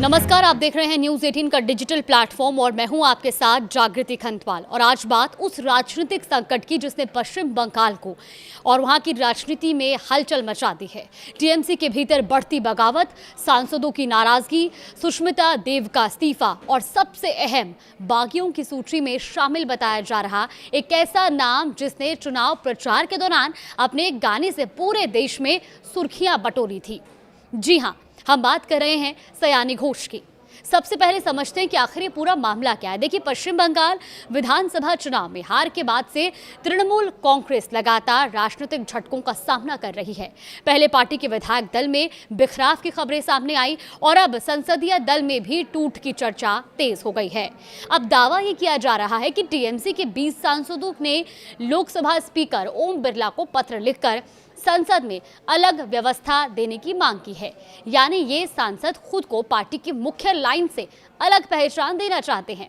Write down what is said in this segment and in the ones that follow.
नमस्कार, आप देख रहे हैं न्यूज़ 18 का डिजिटल प्लेटफॉर्म और मैं हूं आपके साथ जागृति खंतवाल। और आज बात उस राजनीतिक संकट की जिसने पश्चिम बंगाल को और वहां की राजनीति में हलचल मचा दी है। टीएमसी के भीतर बढ़ती बगावत, सांसदों की नाराजगी, सुष्मिता देव का इस्तीफा और सबसे अहम, बागियों की सूची में शामिल बताया जा रहा एक ऐसा नाम जिसने चुनाव प्रचार के दौरान अपने गाने से पूरे देश में सुर्खियां बटोरी थी। जी हाँ, हम बात कर रहे हैं सयानी घोष की। सबसे पहले समझते हैं कि आखिर ये पूरा मामला क्या है। देखिए, पश्चिम बंगाल विधानसभा चुनाव में हार के बाद से तृणमूल कांग्रेस लगातार राजनीतिक झटकों का सामना कर रही है। पहले पार्टी के विधायक दल में बिखराव की खबरें सामने आई और अब संसदीय दल में भी टूट की चर्चा तेज हो गई है। अब दावा ये किया जा रहा है कि टीएमसी के 20 सांसदों ने लोकसभा स्पीकर ओम बिरला को पत्र लिखकर संसद में अलग व्यवस्था देने की मांग की है। यानी ये सांसद खुद को पार्टी की मुख्य लाइन से अलग पहचान देना चाहते हैं।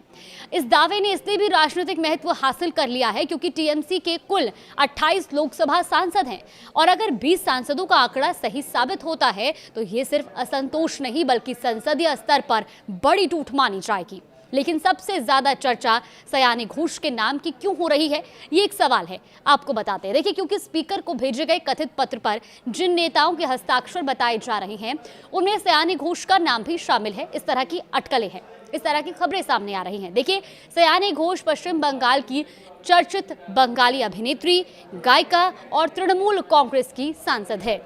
इस दावे ने इसलिए भी राजनीतिक महत्व हासिल कर लिया है क्योंकि टीएमसी के कुल 28 लोकसभा सांसद हैं और अगर 20 सांसदों का आंकड़ा सही साबित होता है तो ये सिर्फ असंतोष नहीं बल्कि संसदीय स्तर पर बड़ी टूट मानी जाएगी। लेकिन सबसे ज्यादा चर्चा सयानी घोष के नाम की क्यों हो रही है, ये एक सवाल है। आपको बताते हैं। देखिए, क्योंकि स्पीकर को भेजे गए कथित पत्र पर जिन नेताओं के हस्ताक्षर बताए जा रहे हैं उनमें सयानी घोष का नाम भी शामिल है। इस तरह की अटकलें हैं, इस तरह की खबरें सामने आ रही हैं। देखिए, सयानी घोष पश्चिम बंगाल की चर्चित बंगाली अभिनेत्री, गायिका और तृणमूल कांग्रेस की सांसद है।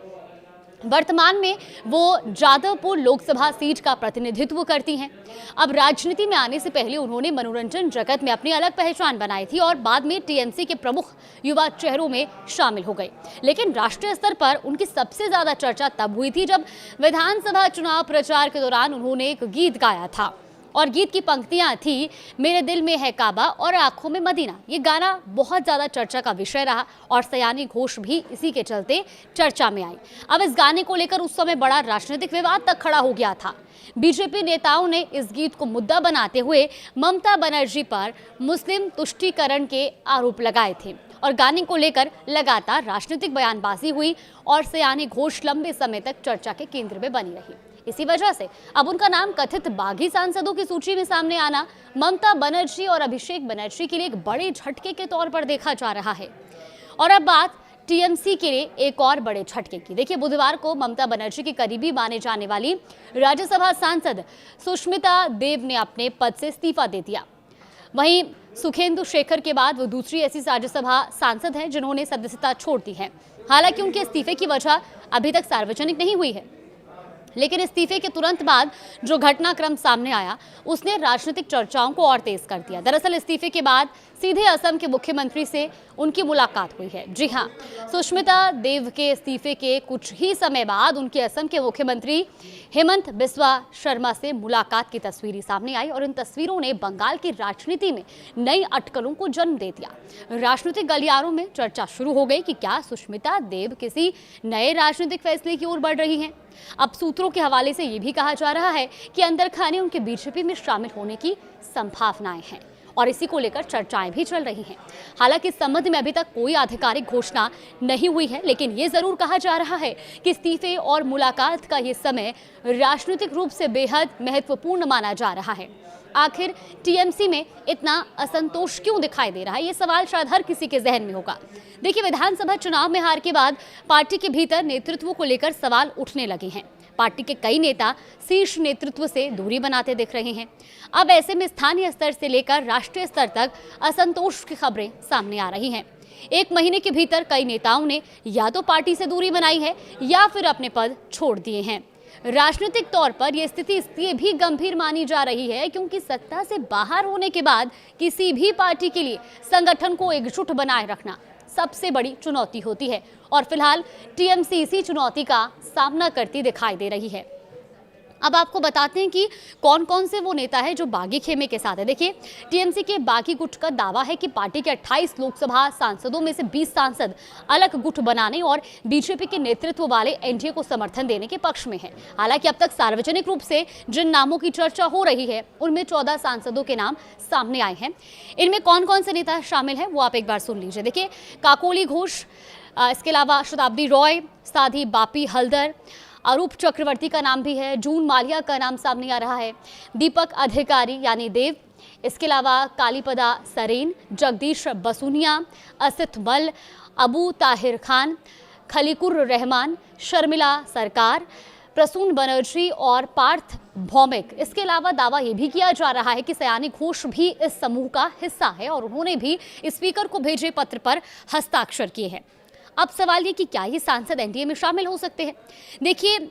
वर्तमान में वो जादवपुर लोकसभा सीट का प्रतिनिधित्व करती हैं। अब राजनीति में आने से पहले उन्होंने मनोरंजन जगत में अपनी अलग पहचान बनाई थी और बाद में टीएमसी के प्रमुख युवा चेहरों में शामिल हो गई। लेकिन राष्ट्रीय स्तर पर उनकी सबसे ज्यादा चर्चा तब हुई थी जब विधानसभा चुनाव प्रचार के दौरान उन्होंने एक गीत गाया था और गीत की पंक्तियां थी, मेरे दिल में है काबा और आंखों में मदीना। ये गाना बहुत ज्यादा चर्चा का विषय रहा और सयानी घोष भी इसी के चलते चर्चा में आई। अब इस गाने को लेकर उस समय बड़ा राजनीतिक विवाद तक खड़ा हो गया था। बीजेपी नेताओं ने इस गीत को मुद्दा बनाते हुए ममता बनर्जी पर मुस्लिम तुष्टीकरण के आरोप लगाए थे और गाने को लेकर लगातार राजनीतिक बयानबाजी हुई और सयानी घोष लंबे समय तक चर्चा के केंद्र में बनी रही। इसी वजह से अब उनका नाम कथित बागी सांसदों की सूची में सामने आना ममता बनर्जी और अभिषेक बनर्जी के लिए एक बड़े झटके के तौर पर देखा जा रहा है। और अब बात टीएमसी के लिए एक और बड़े झटके की। देखिए, बुधवार को ममता बनर्जी की करीबी माने जाने वाली राज्यसभा सांसद सुष्मिता देव ने अपने पद से इस्तीफा दे दिया। वहीं सुखेंदु शेखर के बाद वो दूसरी ऐसी राज्यसभा सांसद हैं जिन्होंने सदस्यता छोड़ दी है। हालांकि उनके इस्तीफे की वजह अभी तक सार्वजनिक नहीं हुई है, लेकिन इस्तीफे के तुरंत बाद जो घटनाक्रम सामने आया उसने राजनीतिक चर्चाओं को और तेज कर दिया। दरअसल इस्तीफे के बाद सीधे असम के मुख्यमंत्री से उनकी मुलाकात हुई है। जी हां, सुष्मिता देव के इस्तीफे के कुछ ही समय बाद उनके असम के मुख्यमंत्री हेमंत बिस्वा शर्मा से मुलाकात की तस्वीरें सामने आई और इन तस्वीरों ने बंगाल की राजनीति में नई अटकलों को जन्म दे दिया। राजनीतिक गलियारों में चर्चा शुरू हो गई कि क्या सुष्मिता देव किसी नए राजनीतिक फैसले की ओर बढ़ रही हैं। अब सूत्रों के हवाले से ये भी कहा जा रहा है कि अंदर खाने उनके बीजेपी में शामिल होने की संभावनाएं हैं और इसी को लेकर चर्चाएं भी चल रही हैं। हालांकि इस संबंध में अभी तक कोई आधिकारिक घोषणा नहीं हुई है, लेकिन ये जरूर कहा जा रहा है कि इस्तीफे और मुलाकात का ये समय राजनीतिक रूप से बेहद महत्वपूर्ण माना जा रहा है। आखिर टीएमसी में इतना असंतोष क्यों दिखाई दे रहा है, ये सवाल शायद हर किसी के जहन में होगा। देखिए, विधानसभा चुनाव में हार के बाद पार्टी के भीतर नेतृत्व को लेकर सवाल उठने लगे हैं। पार्टी के कई नेता शीर्ष नेतृत्व से दूरी बनाते दिख रहे हैं। अब ऐसे में स्थानीय स्तर से लेकर राष्ट्रीय स्तर तक असंतोष की खबरें सामने आ रही हैं। एक महीने के भीतर कई नेताओं ने या तो पार्टी से दूरी बनाई है या फिर अपने पद छोड़ दिए हैं। राजनीतिक तौर पर यह स्थिति इसलिए भी गंभीर मानी जा रही है क्योंकि सत्ता से बाहर होने के बाद किसी भी पार्टी के लिए संगठन को एकजुट बनाए रखना सबसे बड़ी चुनौती होती है और फिलहाल टीएमसी इसी चुनौती का सामना करती दिखाई दे रही है। अब आपको बताते हैं कि कौन कौन से वो नेता है जो बागी खेमे के साथ है। देखिए, टीएमसी के बागी गुट का दावा है कि पार्टी के 28 लोकसभा सांसदों में से 20 सांसद अलग गुट बनाने और बीजेपी के नेतृत्व वाले एनडीए को समर्थन देने के पक्ष में है। हालांकि अब तक सार्वजनिक रूप से जिन नामों की चर्चा हो रही है उनमें 14 सांसदों के नाम सामने आए हैं। इनमें कौन कौन से नेता शामिल हैं वो आप एक बार सुन लीजिए। देखिए, काकोली घोष, इसके अलावा शताब्दी रॉय, साधी बापी हल्दर, अरूप चक्रवर्ती का नाम भी है, जून माल्या का नाम सामने आ रहा है, दीपक अधिकारी यानी देव, इसके अलावा कालीपदा सरेन, जगदीश बसुनिया, असित मल, अबू ताहिर खान, खलीकुर रहमान, शर्मिला सरकार, प्रसून बनर्जी और पार्थ भौमिक। इसके अलावा दावा यह भी किया जा रहा है कि सयानी घोष भी इस समूह का हिस्सा है और उन्होंने भी स्पीकर को भेजे पत्र पर हस्ताक्षर किए हैं। अब सवाल ये कि क्या ये सांसद एनडीए में शामिल हो सकते हैं? देखिए,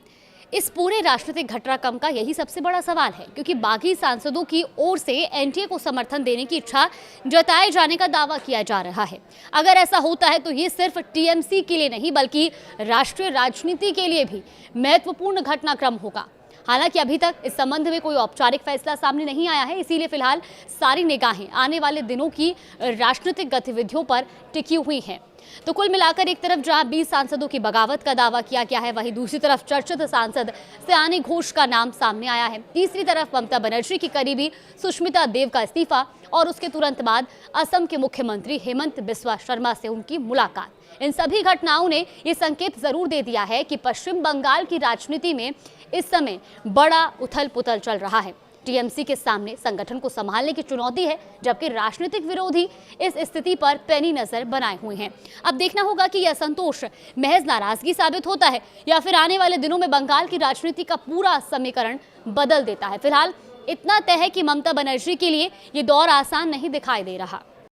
इस पूरे राजनीतिक घटनाक्रम का यही सबसे बड़ा सवाल है, क्योंकि बागी सांसदों की ओर से एनडीए को समर्थन देने की इच्छा जताए जाने का दावा किया जा रहा है। अगर ऐसा होता है तो ये सिर्फ टीएमसी के लिए नहीं बल्कि राष्ट्रीय राजनीति के लिए भी महत्वपूर्ण घटनाक्रम होगा। हालांकि अभी तक इस संबंध में कोई औपचारिक फैसला सामने नहीं आया है, इसीलिए फिलहाल सारी निगाहें आने वाले दिनों की राजनीतिक गतिविधियों पर टिकी हुई हैं। तो कुल मिलाकर एक तरफ जहां 20 सांसदों की बगावत का दावा किया गया है, वहीं दूसरी तरफ चर्चित सांसद सयानी घोष का नाम सामने आया है। तीसरी तरफ ममता बनर्जी की करीबी सुष्मिता देव का इस्तीफा और उसके तुरंत बाद असम के मुख्यमंत्री हेमंत बिस्वा शर्मा से उनकी मुलाकात। इन सभी घटनाओं ने ये संकेत जरूर दे दिया है कि पश्चिम बंगाल की राजनीति में इस समय बड़ा उथल पुथल चल रहा है। टीएमसी के सामने संगठन को संभालने की चुनौती है, जबकि राजनीतिक विरोधी इस स्थिति पर पैनी नजर बनाए हुए हैं। अब देखना होगा कि यह असंतोष महज नाराजगी साबित होता है या फिर आने वाले दिनों में बंगाल की राजनीति का पूरा समीकरण बदल देता है। फिलहाल इतना तय है कि ममता बनर्जी के लिए ये दौर आसान नहीं दिखाई दे रहा।